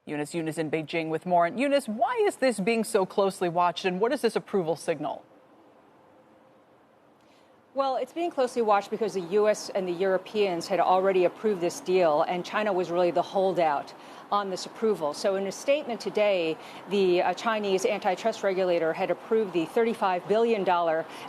Eunice in Beijing with more. And Eunice, why is this being so closely watched, and what does this approval signal? Well, it's being closely watched because the U.S. and the Europeans had already approved this deal, and China was really the holdout on this approval. So in a statement today, the Chinese antitrust regulator had approved the $35 billion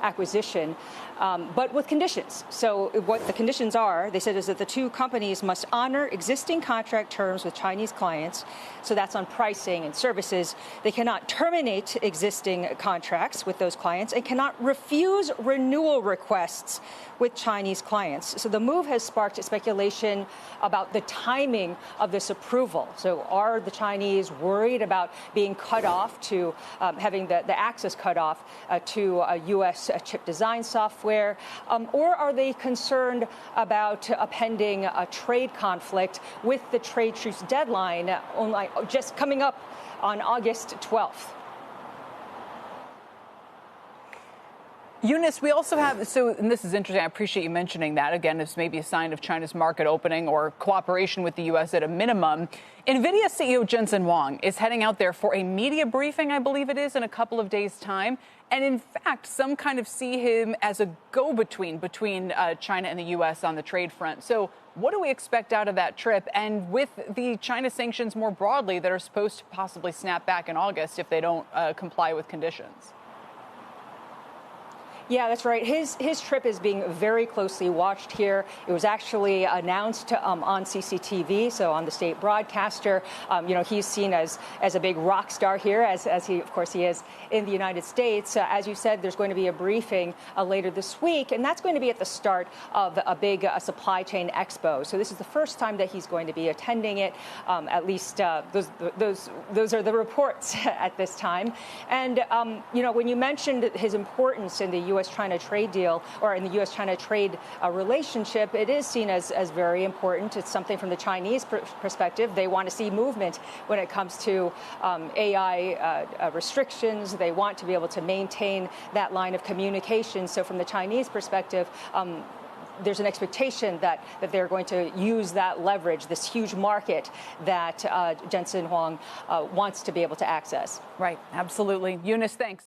acquisition, but with conditions. So what the conditions are, they said, is that the two companies must honor existing contract terms with Chinese clients. So that's on pricing and services. They cannot terminate existing contracts with those clients and cannot refuse renewal requests with Chinese clients. So the move has sparked speculation about the timing of this approval. So are the Chinese worried about being cut off to having the access cut off to U.S. chip design software? Or are they concerned about a pending trade conflict with the trade truce deadline just coming up on August 12th? Eunice, we also have, and this is interesting, I appreciate you mentioning that. Again, this may be a sign of China's market opening or cooperation with the U.S. at a minimum. NVIDIA CEO Jensen Huang is heading out there for a media briefing, I believe it is, in a couple of days' time. And in fact, some kind of see him as a go-between between China and the U.S. on the trade front. So what do we expect out of that trip? And with the China sanctions more broadly that are supposed to possibly snap back in August if they don't comply with conditions? Yeah, that's right. His trip is being very closely watched here. It was actually announced on CCTV, so on the state broadcaster. He's seen as a big rock star here, as he, of course, he is in the United States. As you said, there's going to be a briefing later this week, and that's going to be at the start of a big supply chain expo. So this is the first time that he's going to be attending it. At least those are the reports at this time. And when you mentioned his importance in the U.S.-China trade deal, or in the U.S.-China trade relationship, it is seen as very important. It's something from the Chinese perspective. They want to see movement when it comes to AI restrictions. They want to be able to maintain that line of communication. So from the Chinese perspective, there's an expectation that they're going to use that leverage, this huge market that Jensen Huang wants to be able to access. Right. Absolutely. Eunice, thanks.